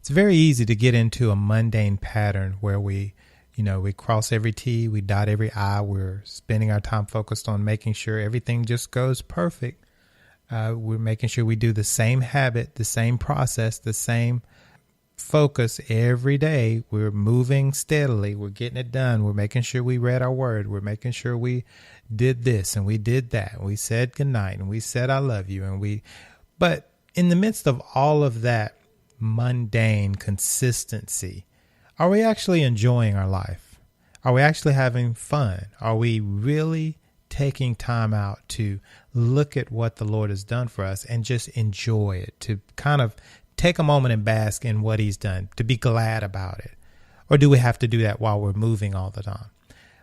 It's very easy to get into a mundane pattern where we cross every T, we dot every I. We're spending our time focused on making sure everything just goes perfect. We're making sure we do the same habit, the same process, the same focus every day. We're moving steadily. We're getting it done. We're making sure we read our word. We're making sure we did this and we did that. We said goodnight and we said I love you. But in the midst of all of that mundane consistency, are we actually enjoying our life? Are we actually having fun? Are we really taking time out to look at what the Lord has done for us and just enjoy it, to kind of take a moment and bask in what he's done, to be glad about it? Or do we have to do that while we're moving all the time?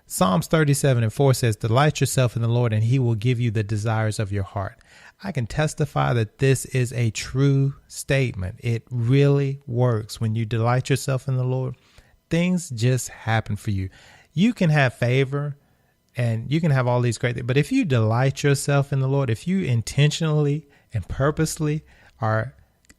Psalms 37:4 says, delight yourself in the Lord and he will give you the desires of your heart. I can testify that this is a true statement. It really works. When you delight yourself in the Lord, things just happen for you. You can have favor and you can have all these great things, but if you delight yourself in the Lord, if you intentionally and purposely are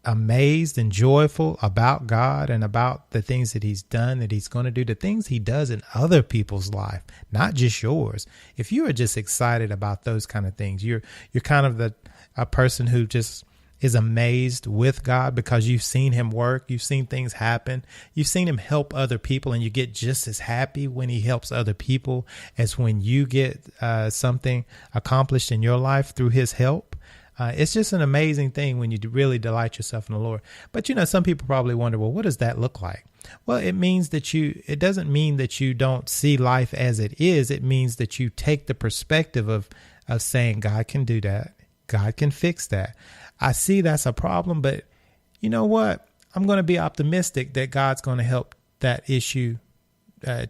amazed and joyful about God and about the things that he's done, that he's going to do, the things he does in other people's life, not just yours. If you are just excited about those kind of things, you're kind of a person who just is amazed with God because you've seen him work. You've seen things happen. You've seen him help other people, and you get just as happy when he helps other people as when you get something accomplished in your life through his help. It's just an amazing thing when you really delight yourself in the Lord. But, some people probably wonder, well, what does that look like? Well, it means that it doesn't mean that you don't see life as it is. It means that you take the perspective of saying, God can do that. God can fix that. I see that's a problem, but you know what? I'm going to be optimistic that God's going to help that issue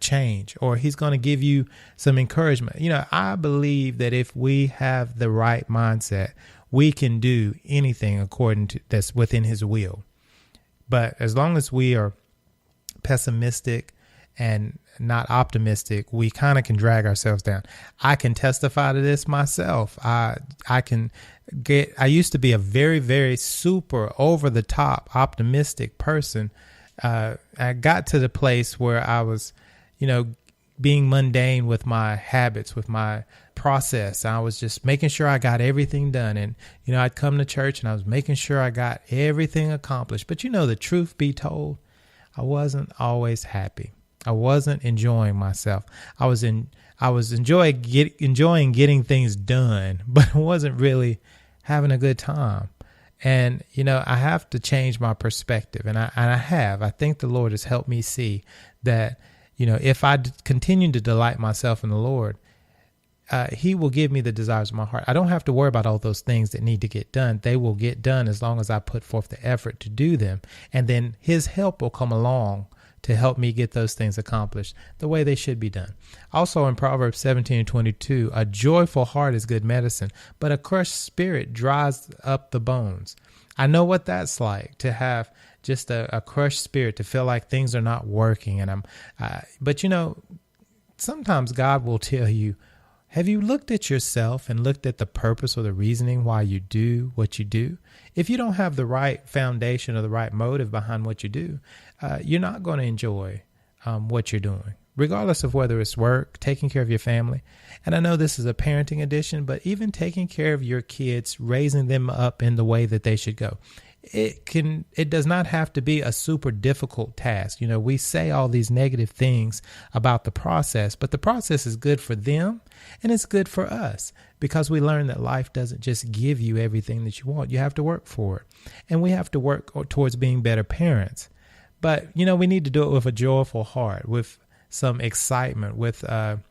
change, or he's going to give you some encouragement. I believe that if we have the right mindset, we can do anything according to that's within his will. But as long as we are pessimistic and not optimistic, we kind of can drag ourselves down. I can testify to this myself. I used to be a very, very super over the top optimistic person. I got to the place where I was, being mundane with my habits, with my process. I was just making sure I got everything done. And, I'd come to church and I was making sure I got everything accomplished. But, the truth be told, I wasn't always happy. I wasn't enjoying myself. I was enjoying getting things done, but I wasn't really having a good time. And, I have to change my perspective. And I have. I think the Lord has helped me see that, if I continue to delight myself in the Lord, he will give me the desires of my heart. I don't have to worry about all those things that need to get done. They will get done as long as I put forth the effort to do them. And then his help will come along to help me get those things accomplished the way they should be done. Also in Proverbs 17:22, a joyful heart is good medicine, but a crushed spirit dries up the bones. I know what that's like, to have just a crushed spirit, to feel like things are not working. And but sometimes God will tell you, have you looked at yourself and looked at the purpose or the reasoning why you do what you do? If you don't have the right foundation or the right motive behind what you do, you're not going to enjoy what you're doing, regardless of whether it's work, taking care of your family. And I know this is a parenting edition, but even taking care of your kids, raising them up in the way that they should go. It does not have to be a super difficult task. We say all these negative things about the process, but the process is good for them and it's good for us, because we learn that life doesn't just give you everything that you want. You have to work for it, and we have to work towards being better parents. But, we need to do it with a joyful heart, with some excitement, with some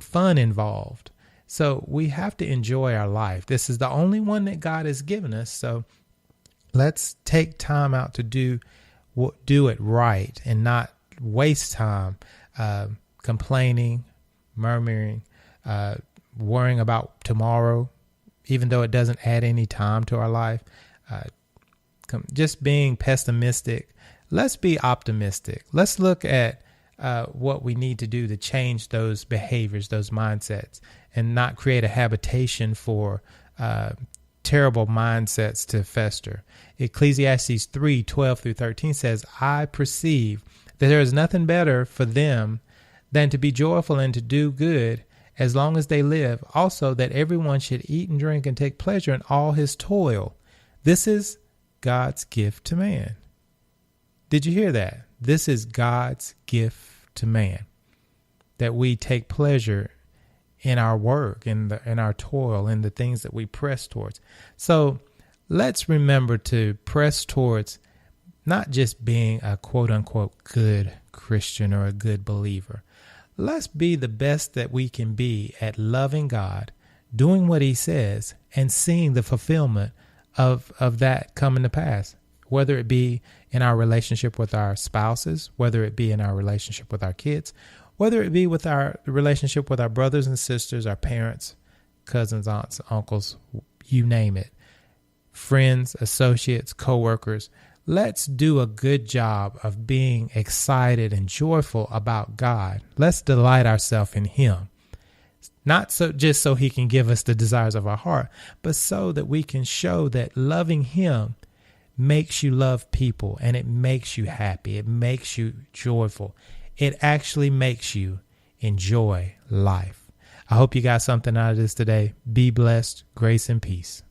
fun involved. So we have to enjoy our life. This is the only one that God has given us. So let's take time out to do it right and not waste time complaining, murmuring, worrying about tomorrow, even though it doesn't add any time to our life. Just being pessimistic. Let's be optimistic. Let's look at what we need to do to change those behaviors, those mindsets, and not create a habitation for terrible mindsets to fester. Ecclesiastes 3:12-13 says, I perceive that there is nothing better for them than to be joyful and to do good as long as they live. Also, that everyone should eat and drink and take pleasure in all his toil. This is God's gift to man. Did you hear that? This is God's gift to man, that we take pleasure in our work, in our toil, in the things that we press towards. So let's remember to press towards not just being a quote unquote good Christian or a good believer. Let's be the best that we can be at loving God, doing what he says, and seeing the fulfillment of that coming to pass, whether it be in our relationship with our spouses, whether it be in our relationship with our kids, whether it be with our relationship with our brothers and sisters, our parents, cousins, aunts, uncles, you name it, friends, associates, coworkers. Let's do a good job of being excited and joyful about God. Let's delight ourselves in him. Not so just so he can give us the desires of our heart, but so that we can show that loving him makes you love people, and it makes you happy. It makes you joyful. It actually makes you enjoy life. I hope you got something out of this today. Be blessed. Grace and peace.